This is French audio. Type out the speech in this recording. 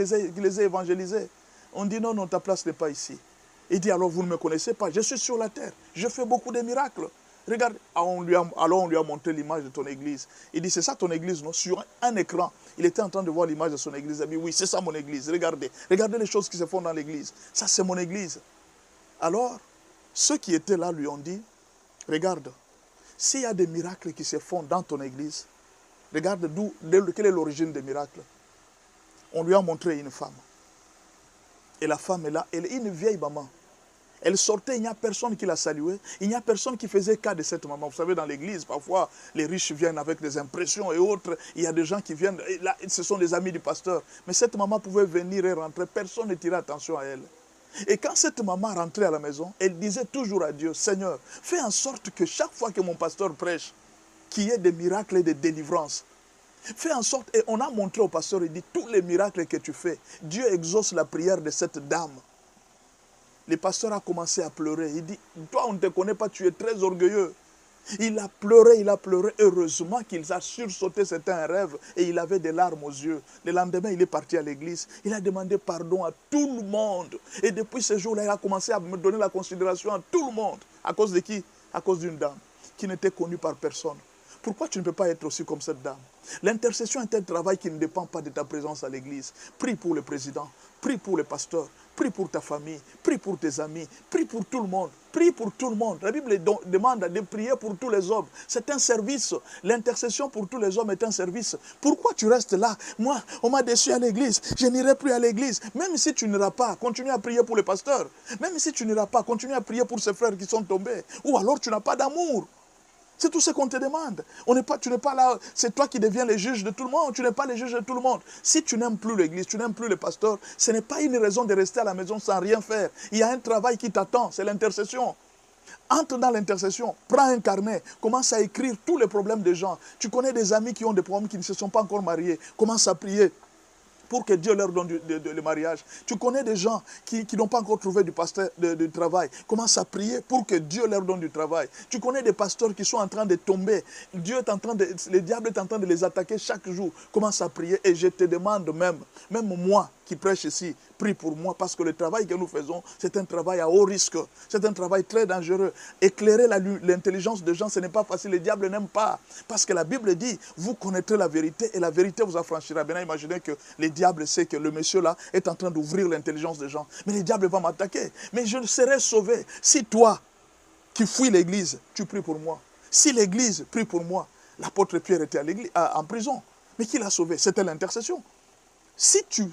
qui les a évangélisés. On dit non, non, ta place n'est pas ici. Il dit alors vous ne me connaissez pas, je suis sur la terre, je fais beaucoup de miracles. Regarde, alors on lui a montré l'image de ton église. Il dit c'est ça ton église, non? Sur un écran, il était en train de voir l'image de son église. Il a dit oui, c'est ça mon église, regardez. Regardez les choses qui se font dans l'église. Ça c'est mon église. Alors, ceux qui étaient là lui ont dit, regarde, s'il y a des miracles qui se font dans ton église, regarde quelle est l'origine des miracles. On lui a montré une femme. Et la femme est là, elle est une vieille maman. Elle sortait, il n'y a personne qui la saluait, il n'y a personne qui faisait cas de cette maman. Vous savez, dans l'église, parfois, les riches viennent avec des impressions et autres. Il y a des gens qui viennent, et là, ce sont des amis du pasteur. Mais cette maman pouvait venir et rentrer, personne ne tirait attention à elle. Et quand cette maman rentrait à la maison, elle disait toujours à Dieu, Seigneur, fais en sorte que chaque fois que mon pasteur prêche, qu'il y ait des miracles et des délivrances. Fais en sorte, et on a montré au pasteur, il dit, tous les miracles que tu fais, Dieu exauce la prière de cette dame. Le pasteur a commencé à pleurer. Il dit, toi on ne te connaît pas, tu es très orgueilleux. Il a pleuré. Heureusement qu'il a sursauté, c'était un rêve. Et il avait des larmes aux yeux. Le lendemain, il est parti à l'église. Il a demandé pardon à tout le monde. Et depuis ce jour-là, il a commencé à me donner la considération à tout le monde. À cause de qui? À cause d'une dame qui n'était connue par personne. Pourquoi tu ne peux pas être aussi comme cette dame? L'intercession est un travail qui ne dépend pas de ta présence à l'église. Prie pour le président, prie pour le pasteur, prie pour ta famille, prie pour tes amis, prie pour tout le monde. Prie pour tout le monde. La Bible demande de prier pour tous les hommes. C'est un service. L'intercession pour tous les hommes est un service. Pourquoi tu restes là? Moi, on m'a déçu à l'église. Je n'irai plus à l'église. Même si tu n'iras pas, continue à prier pour le pasteur. Même si tu n'iras pas, continue à prier pour ces frères qui sont tombés. Ou alors tu n'as pas d'amour. C'est tout ce qu'on te demande. Tu n'es pas là, c'est toi qui deviens le juge de tout le monde. Tu n'es pas le juge de tout le monde. Si tu n'aimes plus l'église, tu n'aimes plus le pasteur, ce n'est pas une raison de rester à la maison sans rien faire. Il y a un travail qui t'attend, c'est l'intercession. Entre dans l'intercession, prends un carnet, commence à écrire tous les problèmes des gens. Tu connais des amis qui ont des problèmes, qui ne se sont pas encore mariés. Commence à prier pour que Dieu leur donne le mariage. Tu connais des gens qui n'ont pas encore trouvé du travail. Commence à prier pour que Dieu leur donne du travail. Tu connais des pasteurs qui sont en train de tomber. Le diable est en train de les attaquer chaque jour. Commence à prier et je te demande même moi qui prêche ici, prie pour moi parce que le travail que nous faisons, c'est un travail à haut risque. C'est un travail très dangereux. Éclairer l'intelligence des gens, ce n'est pas facile. Le diable n'aime pas. Parce que la Bible dit, vous connaîtrez la vérité et la vérité vous affranchira. Maintenant, imaginez que le diable sait que le monsieur là est en train d'ouvrir l'intelligence des gens. Mais le diable va m'attaquer. Mais je serai sauvé si toi, qui fuis l'église, tu pries pour moi. Si l'église prie pour moi, l'apôtre Pierre était en prison. Mais qui l'a sauvé? C'était l'intercession. Si tu